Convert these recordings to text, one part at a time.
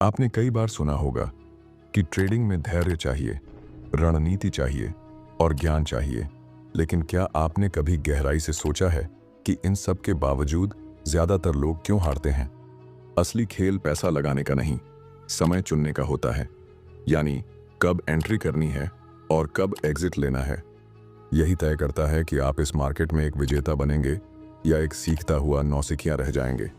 आपने कई बार सुना होगा कि ट्रेडिंग में धैर्य चाहिए, रणनीति चाहिए और ज्ञान चाहिए। लेकिन क्या आपने कभी गहराई से सोचा है कि इन सब के बावजूद ज्यादातर लोग क्यों हारते हैं? असली खेल पैसा लगाने का नहीं, समय चुनने का होता है। यानी कब एंट्री करनी है और कब एग्जिट लेना है। यही तय करता है कि आप इस मार्केट में एक विजेता बनेंगे या एक सीखता हुआ नौसिखिया रह जाएंगे।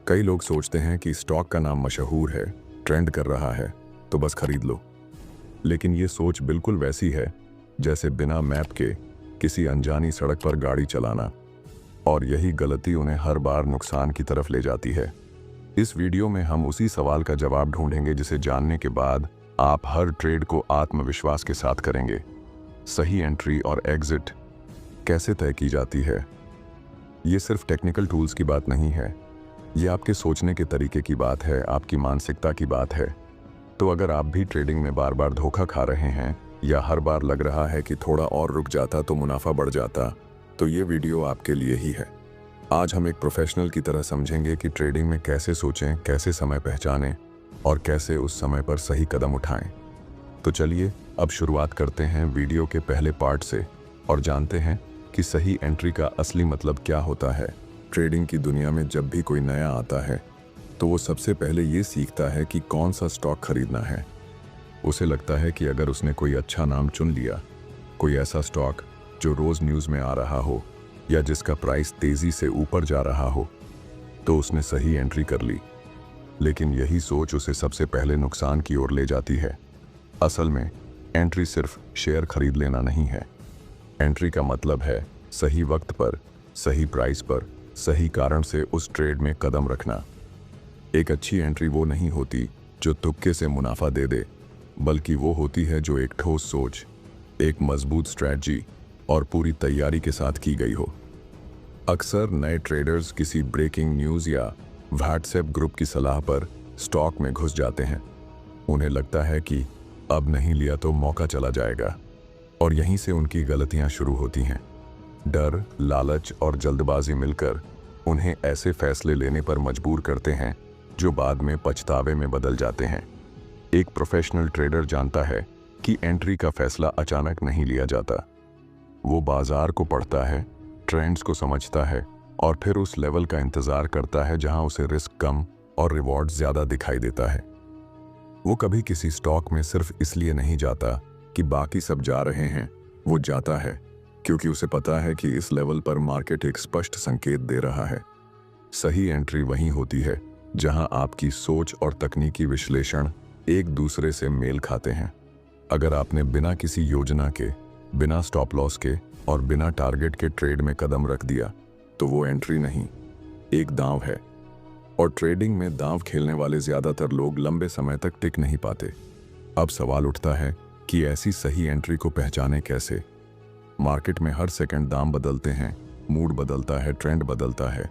कई लोग सोचते हैं कि स्टॉक का नाम मशहूर है, ट्रेंड कर रहा है, तो बस खरीद लो। लेकिन ये सोच बिल्कुल वैसी है जैसे बिना मैप के किसी अनजानी सड़क पर गाड़ी चलाना, और यही गलती उन्हें हर बार नुकसान की तरफ ले जाती है। इस वीडियो में हम उसी सवाल का जवाब ढूंढेंगे जिसे जानने के बाद आप हर ट्रेड को आत्मविश्वास के साथ करेंगे। सही एंट्री और एग्जिट कैसे तय की जाती है? ये सिर्फ टेक्निकल टूल्स की बात नहीं है, ये आपके सोचने के तरीके की बात है, आपकी मानसिकता की बात है। तो अगर आप भी ट्रेडिंग में बार बार धोखा खा रहे हैं या हर बार लग रहा है कि थोड़ा और रुक जाता तो मुनाफा बढ़ जाता, तो ये वीडियो आपके लिए ही है। आज हम एक प्रोफेशनल की तरह समझेंगे कि ट्रेडिंग में कैसे सोचें, कैसे समय पहचानें और कैसे उस समय पर सही कदम उठाएं। तो चलिए अब शुरुआत करते हैं वीडियो के पहले पार्ट से और जानते हैं कि सही एंट्री का असली मतलब क्या होता है। ट्रेडिंग की दुनिया में जब भी कोई नया आता है तो वो सबसे पहले ये सीखता है कि कौन सा स्टॉक खरीदना है। उसे लगता है कि अगर उसने कोई अच्छा नाम चुन लिया, कोई ऐसा स्टॉक जो रोज न्यूज़ में आ रहा हो या जिसका प्राइस तेजी से ऊपर जा रहा हो, तो उसने सही एंट्री कर ली। लेकिन यही सोच उसे सबसे पहले नुकसान की ओर ले जाती है। असल में एंट्री सिर्फ शेयर खरीद लेना नहीं है। एंट्री का मतलब है सही वक्त पर, सही प्राइस पर, सही कारण से उस ट्रेड में कदम रखना। एक अच्छी एंट्री वो नहीं होती जो तुक्के से मुनाफा दे दे, बल्कि वो होती है जो एक ठोस सोच, एक मजबूत स्ट्रैटेजी और पूरी तैयारी के साथ की गई हो। अक्सर नए ट्रेडर्स किसी ब्रेकिंग न्यूज़ या व्हाट्सएप ग्रुप की सलाह पर स्टॉक में घुस जाते हैं। उन्हें लगता है कि अब नहीं लिया तो मौका चला जाएगा, और यहीं से उनकी गलतियां शुरू होती हैं। डर, लालच और जल्दबाजी मिलकर उन्हें ऐसे फैसले लेने पर मजबूर करते हैं जो बाद में पछतावे में बदल जाते हैं। एक प्रोफेशनल ट्रेडर जानता है कि एंट्री का फैसला अचानक नहीं लिया जाता। वो बाजार को पढ़ता है, ट्रेंड्स को समझता है और फिर उस लेवल का इंतजार करता है जहां उसे रिस्क कम और रिवॉर्ड ज्यादा दिखाई देता है। वो कभी किसी स्टॉक में सिर्फ इसलिए नहीं जाता कि बाकी सब जा रहे हैं। वो जाता है क्योंकि उसे पता है कि इस लेवल पर मार्केट एक स्पष्ट संकेत दे रहा है। सही एंट्री वहीं होती है जहां आपकी सोच और तकनीकी विश्लेषण एक दूसरे से मेल खाते हैं। अगर आपने बिना किसी योजना के, बिना स्टॉप लॉस के और बिना टारगेट के ट्रेड में कदम रख दिया, तो वो एंट्री नहीं, एक दांव है। और ट्रेडिंग में दांव खेलने वाले ज्यादातर लोग लंबे समय तक टिक नहीं पाते। अब सवाल उठता है कि ऐसी सही एंट्री को पहचाने कैसे? मार्केट में हर सेकंड दाम बदलते हैं, मूड बदलता है, ट्रेंड बदलता है।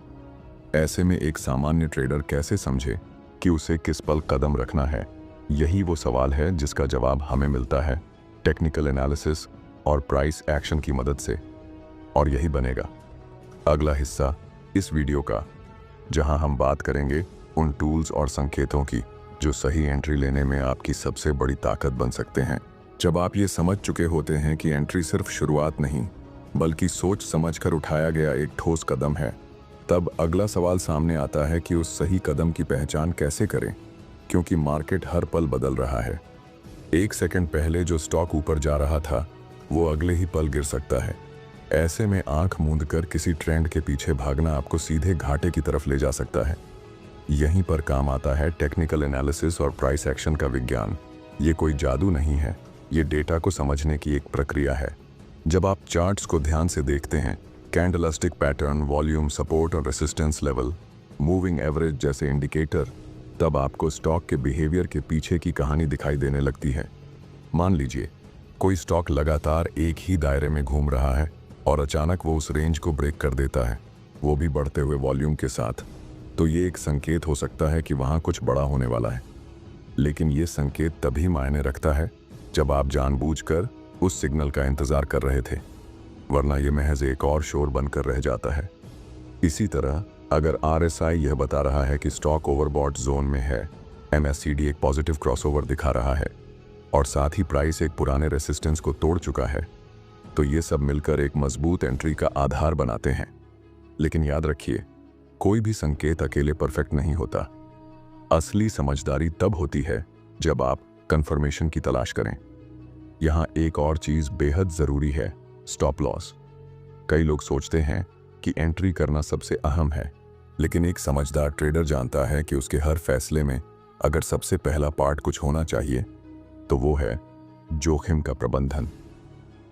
ऐसे में एक सामान्य ट्रेडर कैसे समझे कि उसे किस पल कदम रखना है? यही वो सवाल है जिसका जवाब हमें मिलता है टेक्निकल एनालिसिस और प्राइस एक्शन की मदद से। और यही बनेगा अगला हिस्सा इस वीडियो का, जहां हम बात करेंगे उन टूल्स और संकेतों की जो सही एंट्री लेने में आपकी सबसे बड़ी ताकत बन सकते हैं। जब आप ये समझ चुके होते हैं कि एंट्री सिर्फ शुरुआत नहीं, बल्कि सोच समझकर उठाया गया एक ठोस कदम है, तब अगला सवाल सामने आता है कि उस सही कदम की पहचान कैसे करें, क्योंकि मार्केट हर पल बदल रहा है। एक सेकंड पहले जो स्टॉक ऊपर जा रहा था, वो अगले ही पल गिर सकता है। ऐसे में आंख मूंदकर किसी ट्रेंड के पीछे भागना आपको सीधे घाटे की तरफ ले जा सकता है। यहीं पर काम आता है टेक्निकल एनालिसिस और प्राइस एक्शन का विज्ञान। ये कोई जादू नहीं है, ये डेटा को समझने की एक प्रक्रिया है। जब आप चार्ट्स को ध्यान से देखते हैं, कैंडलस्टिक पैटर्न, वॉल्यूम, सपोर्ट और रेसिस्टेंस लेवल, मूविंग एवरेज जैसे इंडिकेटर, तब आपको स्टॉक के बिहेवियर के पीछे की कहानी दिखाई देने लगती है। मान लीजिए कोई स्टॉक लगातार एक ही दायरे में घूम रहा है और अचानक वो उस रेंज को ब्रेक कर देता है, वो भी बढ़ते हुए वॉल्यूम के साथ, तो ये एक संकेत हो सकता है कि वहाँ कुछ बड़ा होने वाला है। लेकिन ये संकेत तभी मायने रखता है जब आप जानबूझकर उस सिग्नल का इंतजार कर रहे थे, वरना ये महज एक और शोर बनकर रह जाता है। इसी तरह अगर RSI यह बता रहा है कि स्टॉक ओवरबॉट जोन में है, MACD एक पॉजिटिव क्रॉसओवर दिखा रहा है और साथ ही प्राइस एक पुराने रेसिस्टेंस को तोड़ चुका है, तो ये सब मिलकर एक मजबूत एंट्री का आधार बनाते हैं। लेकिन याद रखिए, कोई भी संकेत अकेले परफेक्ट नहीं होता। असली समझदारी तब होती है जब आप कंफर्मेशन की तलाश करें। यहां एक और चीज बेहद जरूरी है, स्टॉप लॉस। कई लोग सोचते हैं कि एंट्री करना सबसे अहम है, लेकिन एक समझदार ट्रेडर जानता है कि उसके हर फैसले में अगर सबसे पहला पार्ट कुछ होना चाहिए तो वो है जोखिम का प्रबंधन।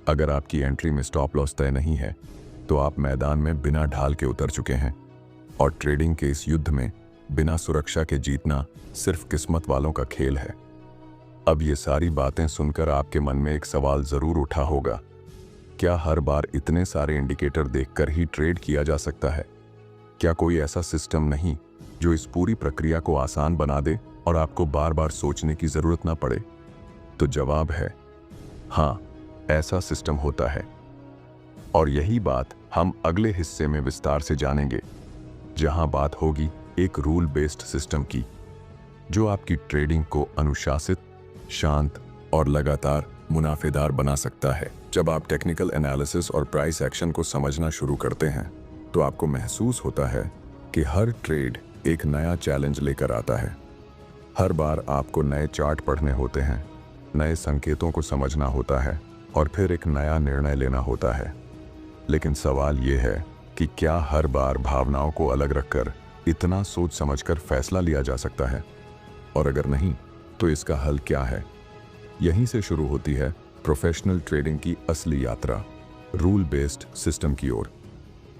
अगर आपकी एंट्री में स्टॉप लॉस तय नहीं है तो आप मैदान में बिना ढाल के उतर चुके हैं, और ट्रेडिंग के इस युद्ध में बिना सुरक्षा के जीतना सिर्फ किस्मत वालों का खेल है। अब ये सारी बातें सुनकर आपके मन में एक सवाल जरूर उठा होगा, क्या हर बार इतने सारे इंडिकेटर देखकर ही ट्रेड किया जा सकता है? क्या कोई ऐसा सिस्टम नहीं जो इस पूरी प्रक्रिया को आसान बना दे और आपको बार बार सोचने की जरूरत ना पड़े? तो जवाब है हाँ, ऐसा सिस्टम होता है। और यही बात हम अगले हिस्से में विस्तार से जानेंगे, जहां बात होगी एक रूल बेस्ड सिस्टम की, जो आपकी ट्रेडिंग को अनुशासित, शांत और लगातार मुनाफेदार बना सकता है। जब आप टेक्निकल एनालिसिस और प्राइस एक्शन को समझना शुरू करते हैं तो आपको महसूस होता है कि हर ट्रेड एक नया चैलेंज लेकर आता है। हर बार आपको नए चार्ट पढ़ने होते हैं, नए संकेतों को समझना होता है और फिर एक नया निर्णय लेना होता है। लेकिन सवाल ये है कि क्या हर बार भावनाओं को अलग रखकर इतना सोच समझकर फैसला लिया जा सकता है? और अगर नहीं, तो इसका हल क्या है? यहीं से शुरू होती है प्रोफेशनल ट्रेडिंग की असली यात्रा, रूल बेस्ड सिस्टम की ओर।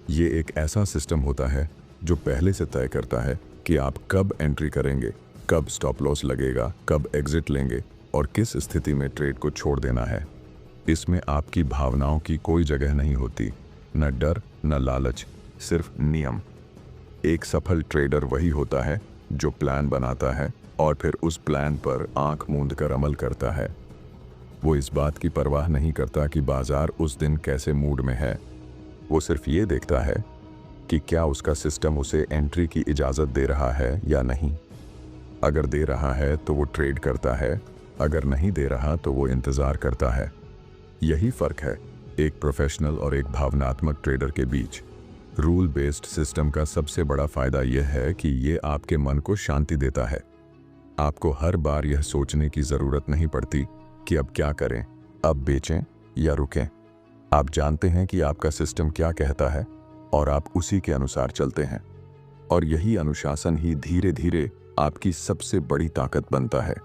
ये एक ऐसा सिस्टम होता है जो पहले से तय करता है कि आप कब एंट्री करेंगे, कब स्टॉप लॉस लगेगा, कब एग्जिट लेंगे और किस स्थिति में ट्रेड को छोड़ देना है। इसमें आपकी भावनाओं की कोई जगह नहीं होती, न डर न लालच, सिर्फ नियम। एक सफल ट्रेडर वही होता है जो प्लान बनाता है और फिर उस प्लान पर आंख मूंद कर अमल करता है। वो इस बात की परवाह नहीं करता कि बाजार उस दिन कैसे मूड में है। वो सिर्फ ये देखता है कि क्या उसका सिस्टम उसे एंट्री की इजाज़त दे रहा है या नहीं। अगर दे रहा है तो वो ट्रेड करता है, अगर नहीं दे रहा तो वो इंतज़ार करता है। यही फ़र्क है एक प्रोफेशनल और एक भावनात्मक ट्रेडर के बीच। रूल बेस्ड सिस्टम का सबसे बड़ा फ़ायदा यह है कि ये आपके मन को शांति देता है। आपको हर बार यह सोचने की ज़रूरत नहीं पड़ती कि अब क्या करें, अब बेचें या रुकें। आप जानते हैं कि आपका सिस्टम क्या कहता है और आप उसी के अनुसार चलते हैं। और यही अनुशासन ही धीरे धीरे आपकी सबसे बड़ी ताकत बनता है।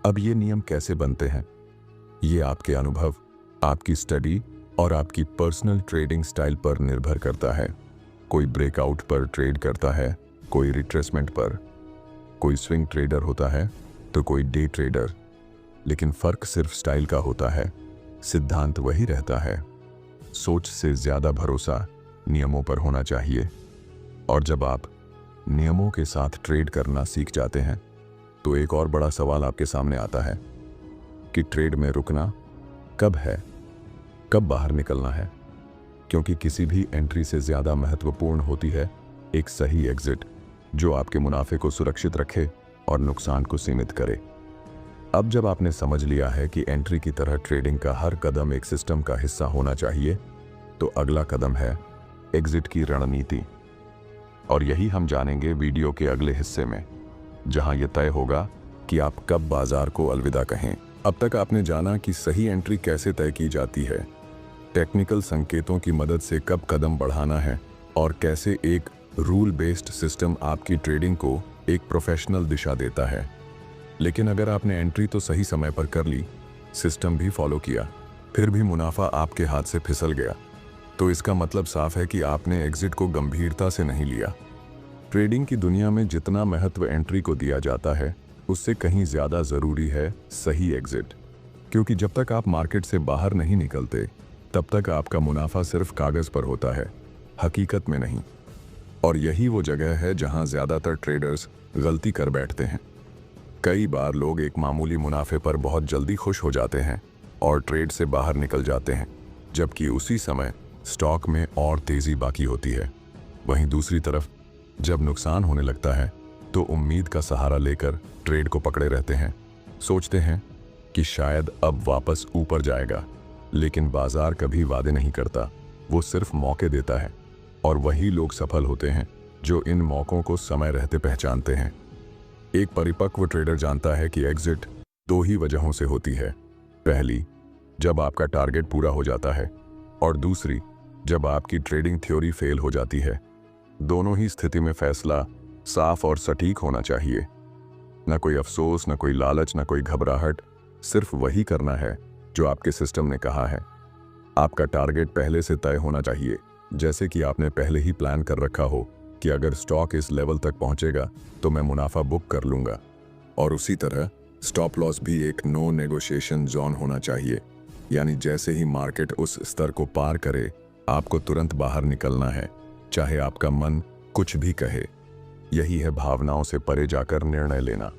अब ये नियम कैसे बनते हैं? ये आपके अनुभव, आपकी स्टडी और आपकी पर्सनल ट्रेडिंग स्टाइल पर निर्भर करता है। कोई ब्रेकआउट पर ट्रेड करता है, कोई रिट्रेसमेंट पर, कोई स्विंग ट्रेडर होता है तो कोई डे ट्रेडर। लेकिन फ़र्क सिर्फ स्टाइल का होता है, सिद्धांत वही रहता है। सोच से ज़्यादा भरोसा नियमों पर होना चाहिए। और जब आप नियमों के साथ ट्रेड करना सीख जाते हैं तो एक और बड़ा सवाल आपके सामने आता है कि ट्रेड में रुकना कब है, कब बाहर निकलना है। क्योंकि किसी भी एंट्री से ज़्यादा महत्वपूर्ण होती है एक सही एग्जिट, जो आपके मुनाफे को सुरक्षित रखे और नुकसान को सीमित करे। अब जब आपने समझ लिया है कि एंट्री की तरह ट्रेडिंग का हर कदम एक सिस्टम का हिस्सा होना चाहिए, तो अगला कदम है एग्जिट की रणनीति। और यही हम जानेंगे वीडियो के अगले हिस्से में, जहां यह तय होगा कि आप कब बाजार को अलविदा कहें। अब तक आपने जाना कि सही एंट्री कैसे तय की जाती है, टेक्निकल संकेतों की मदद से कब कदम बढ़ाना है और कैसे एक रूल बेस्ड सिस्टम आपकी ट्रेडिंग को एक प्रोफेशनल दिशा देता है। लेकिन अगर आपने एंट्री तो सही समय पर कर ली, सिस्टम भी फॉलो किया, फिर भी मुनाफा आपके हाथ से फिसल गया, तो इसका मतलब साफ है कि आपने एग्जिट को गंभीरता से नहीं लिया। ट्रेडिंग की दुनिया में जितना महत्व एंट्री को दिया जाता है, उससे कहीं ज़्यादा ज़रूरी है सही एग्जिट। क्योंकि जब तक आप मार्केट से बाहर नहीं निकलते, तब तक आपका मुनाफा सिर्फ कागज़ पर होता है, हकीकत में नहीं। और यही वो जगह है जहां ज़्यादातर ट्रेडर्स गलती कर बैठते हैं। कई बार लोग एक मामूली मुनाफे पर बहुत जल्दी खुश हो जाते हैं और ट्रेड से बाहर निकल जाते हैं, जबकि उसी समय स्टॉक में और तेज़ी बाकी होती है। वहीं दूसरी तरफ जब नुकसान होने लगता है तो उम्मीद का सहारा लेकर ट्रेड को पकड़े रहते हैं। सोचते हैं कि शायद अब वापस ऊपर जाएगा, लेकिन बाजार कभी वादे नहीं करता, वो सिर्फ मौके देता है। और वही लोग सफल होते हैं जो इन मौकों को समय रहते पहचानते हैं। एक परिपक्व ट्रेडर जानता है कि एग्जिट दो ही वजहों से होती है। पहली, जब आपका टारगेट पूरा हो जाता है, और दूसरी, जब आपकी ट्रेडिंग थ्योरी फेल हो जाती है। दोनों ही स्थिति में फैसला साफ और सटीक होना चाहिए। न कोई अफसोस, न कोई लालच, न कोई घबराहट, सिर्फ वही करना है जो आपके सिस्टम ने कहा है। आपका टारगेट पहले से तय होना चाहिए, जैसे कि आपने पहले ही प्लान कर रखा हो कि अगर स्टॉक इस लेवल तक पहुंचेगा तो मैं मुनाफा बुक कर लूंगा। और उसी तरह स्टॉप लॉस भी एक नो नेगोशिएशन जोन होना चाहिए, यानी जैसे ही मार्केट उस स्तर को पार करे, आपको तुरंत बाहर निकलना है, चाहे आपका मन कुछ भी कहे। यही है भावनाओं से परे जाकर निर्णय लेना।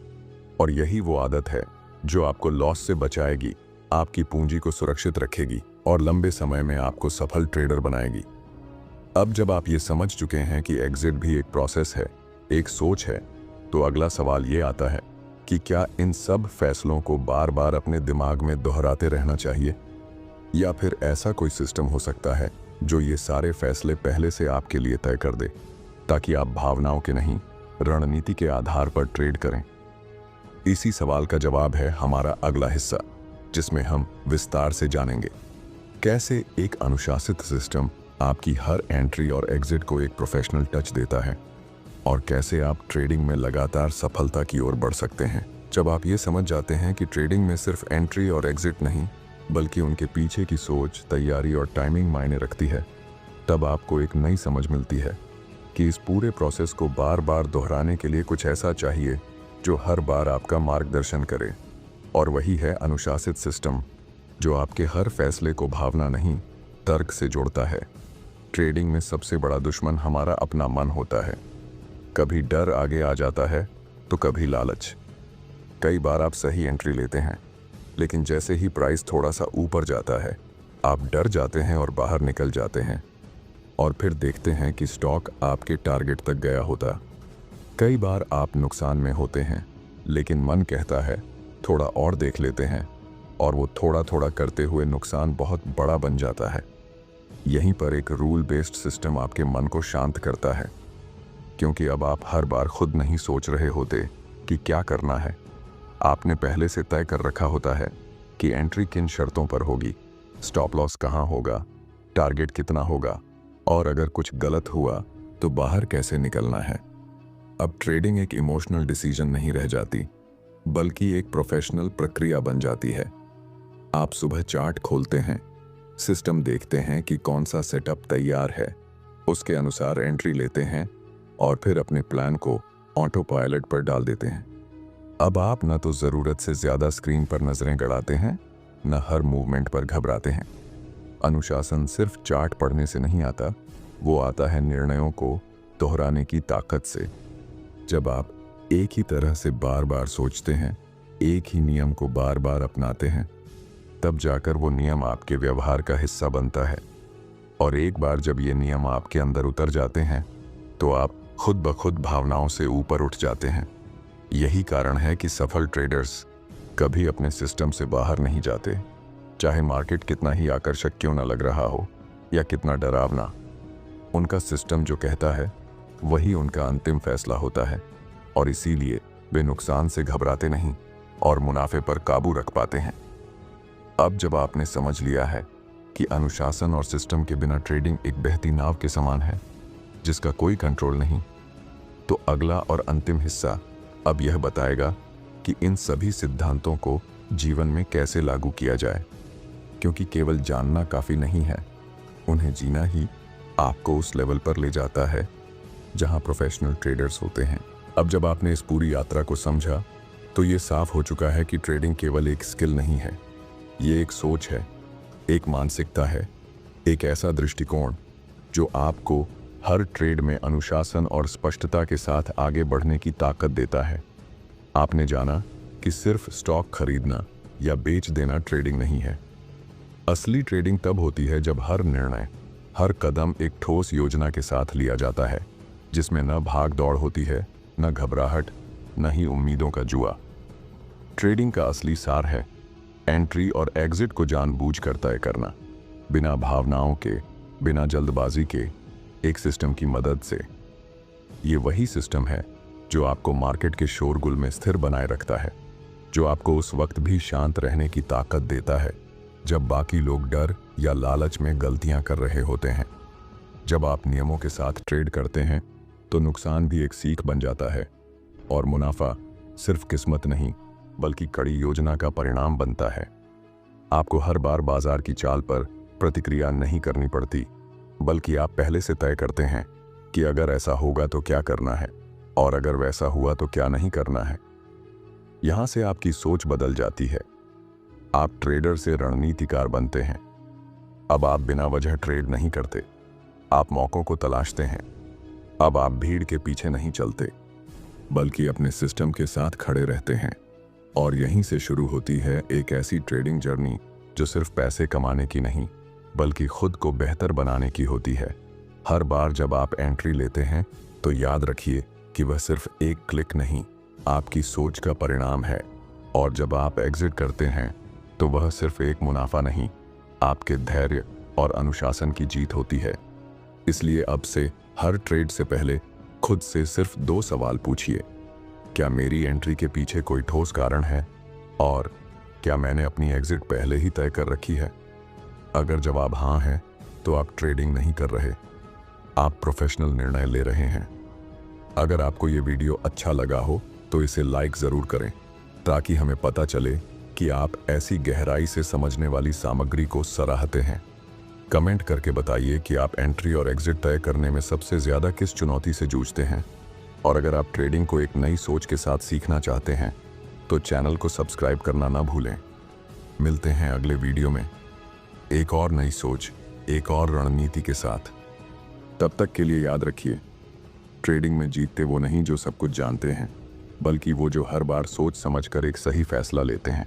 और यही वो आदत है जो आपको लॉस से बचाएगी, आपकी पूंजी को सुरक्षित रखेगी और लंबे समय में आपको सफल ट्रेडर बनाएगी। अब जब आप ये समझ चुके हैं कि एग्जिट भी एक प्रोसेस है, एक सोच है, तो अगला सवाल ये आता है कि क्या इन सब फैसलों को बार बार अपने दिमाग में दोहराते रहना चाहिए, या फिर ऐसा कोई सिस्टम हो सकता है जो ये सारे फैसले पहले से आपके लिए तय कर दे, ताकि आप भावनाओं के नहीं, रणनीति के आधार पर ट्रेड करें। इसी सवाल का जवाब है हमारा अगला हिस्सा, जिसमें हम विस्तार से जानेंगे कैसे एक अनुशासित सिस्टम आपकी हर एंट्री और एग्जिट को एक प्रोफेशनल टच देता है, और कैसे आप ट्रेडिंग में लगातार सफलता की ओर बढ़ सकते हैं। जब आप ये समझ जाते हैं कि ट्रेडिंग में सिर्फ एंट्री और एग्जिट नहीं, बल्कि उनके पीछे की सोच, तैयारी और टाइमिंग मायने रखती है, तब आपको एक नई समझ मिलती है कि इस पूरे प्रोसेस को बार बार दोहराने के लिए कुछ ऐसा चाहिए जो हर बार आपका मार्गदर्शन करे। और वही है अनुशासित सिस्टम, जो आपके हर फैसले को भावना नहीं, तर्क से जोड़ता है। ट्रेडिंग में सबसे बड़ा दुश्मन हमारा अपना मन होता है। कभी डर आगे आ जाता है तो कभी लालच। कई बार आप सही एंट्री लेते हैं, लेकिन जैसे ही प्राइस थोड़ा सा ऊपर जाता है, आप डर जाते हैं और बाहर निकल जाते हैं, और फिर देखते हैं कि स्टॉक आपके टारगेट तक गया होता। कई बार आप नुकसान में होते हैं, लेकिन मन कहता है थोड़ा और देख लेते हैं, और वो थोड़ा थोड़ा करते हुए नुकसान बहुत बड़ा बन जाता है। यहीं पर एक रूल बेस्ड सिस्टम आपके मन को शांत करता है, क्योंकि अब आप हर बार खुद नहीं सोच रहे होते कि क्या करना है। आपने पहले से तय कर रखा होता है कि एंट्री किन शर्तों पर होगी, स्टॉप लॉस कहाँ होगा, टारगेट कितना होगा, और अगर कुछ गलत हुआ तो बाहर कैसे निकलना है। अब ट्रेडिंग एक इमोशनल डिसीजन नहीं रह जाती, बल्कि एक प्रोफेशनल प्रक्रिया बन जाती है। आप सुबह चार्ट खोलते हैं, सिस्टम देखते हैं कि कौन सा सेटअप तैयार है, उसके अनुसार एंट्री लेते हैं, और फिर अपने प्लान को ऑटो पायलट पर डाल देते हैं। अब आप न तो ज़रूरत से ज़्यादा स्क्रीन पर नज़रें गड़ाते हैं, न हर मूवमेंट पर घबराते हैं। अनुशासन सिर्फ चार्ट पढ़ने से नहीं आता, वो आता है निर्णयों को दोहराने की ताकत से। जब आप एक ही तरह से बार बार सोचते हैं, एक ही नियम को बार बार अपनाते हैं, तब जाकर वो नियम आपके व्यवहार का हिस्सा बनता है। और एक बार जब ये नियम आपके अंदर उतर जाते हैं, तो आप खुद ब खुद भावनाओं से ऊपर उठ जाते हैं। यही कारण है कि सफल ट्रेडर्स कभी अपने सिस्टम से बाहर नहीं जाते, चाहे मार्केट कितना ही आकर्षक क्यों न लग रहा हो या कितना डरावना। उनका सिस्टम जो कहता है वही उनका अंतिम फैसला होता है, और इसीलिए वे नुकसान से घबराते नहीं और मुनाफे पर काबू रख पाते हैं। अब जब आपने समझ लिया है कि अनुशासन और सिस्टम के बिना ट्रेडिंग एक बहती नाव के समान है जिसका कोई कंट्रोल नहीं, तो अगला और अंतिम हिस्सा अब यह बताएगा कि इन सभी सिद्धांतों को जीवन में कैसे लागू किया जाए, क्योंकि केवल जानना काफ़ी नहीं है, उन्हें जीना ही आपको उस लेवल पर ले जाता है जहां प्रोफेशनल ट्रेडर्स होते हैं। अब जब आपने इस पूरी यात्रा को समझा, तो ये साफ हो चुका है कि ट्रेडिंग केवल एक स्किल नहीं है, ये एक सोच है, एक मानसिकता है, एक ऐसा दृष्टिकोण जो आपको हर ट्रेड में अनुशासन और स्पष्टता के साथ आगे बढ़ने की ताकत देता है। आपने जाना कि सिर्फ स्टॉक खरीदना या बेच देना ट्रेडिंग नहीं है। असली ट्रेडिंग तब होती है जब हर निर्णय, हर कदम एक ठोस योजना के साथ लिया जाता है, जिसमें न भाग दौड़ होती है, न घबराहट, न ही उम्मीदों का जुआ। ट्रेडिंग का असली सार है एंट्री और एग्जिट को जानबूझकर तय करना, बिना भावनाओं के, बिना जल्दबाजी के, एक सिस्टम की मदद से। ये वही सिस्टम है जो आपको मार्केट के शोरगुल में स्थिर बनाए रखता है, जो आपको उस वक्त भी शांत रहने की ताकत देता है जब बाकी लोग डर या लालच में गलतियां कर रहे होते हैं। जब आप नियमों के साथ ट्रेड करते हैं तो नुकसान भी एक सीख बन जाता है और मुनाफा सिर्फ किस्मत नहीं बल्कि कड़ी योजना का परिणाम बनता है। आपको हर बार बाजार की चाल पर प्रतिक्रिया नहीं करनी पड़ती, बल्कि आप पहले से तय करते हैं कि अगर ऐसा होगा तो क्या करना है और अगर वैसा हुआ तो क्या नहीं करना है। यहां से आपकी सोच बदल जाती है। आप ट्रेडर से रणनीतिकार बनते हैं। अब आप बिना वजह ट्रेड नहीं करते, आप मौकों को तलाशते हैं। अब आप भीड़ के पीछे नहीं चलते, बल्कि अपने सिस्टम के साथ खड़े रहते हैं। और यहीं से शुरू होती है एक ऐसी ट्रेडिंग जर्नी जो सिर्फ पैसे कमाने की नहीं, बल्कि खुद को बेहतर बनाने की होती है। हर बार जब आप एंट्री लेते हैं तो याद रखिए कि वह सिर्फ एक क्लिक नहीं, आपकी सोच का परिणाम है। और जब आप एग्जिट करते हैं तो वह सिर्फ एक मुनाफा नहीं, आपके धैर्य और अनुशासन की जीत होती है। इसलिए अब से हर ट्रेड से पहले खुद से सिर्फ 2 सवाल पूछिए। क्या मेरी एंट्री के पीछे कोई ठोस कारण है? और क्या मैंने अपनी एग्जिट पहले ही तय कर रखी है? अगर जवाब हाँ है तो आप ट्रेडिंग नहीं कर रहे, आप प्रोफेशनल निर्णय ले रहे हैं। अगर आपको ये वीडियो अच्छा लगा हो तो इसे लाइक ज़रूर करें, ताकि हमें पता चले कि आप ऐसी गहराई से समझने वाली सामग्री को सराहते हैं। कमेंट करके बताइए कि आप एंट्री और एग्जिट तय करने में सबसे ज़्यादा किस चुनौती से जूझते हैं। और अगर आप ट्रेडिंग को एक नई सोच के साथ सीखना चाहते हैं तो चैनल को सब्सक्राइब करना ना भूलें। मिलते हैं अगले वीडियो में एक और नई सोच, एक और रणनीति के साथ। तब तक के लिए याद रखिए, ट्रेडिंग में जीतते वो नहीं जो सब कुछ जानते हैं, बल्कि वो जो हर बार सोच समझकर एक सही फैसला लेते हैं।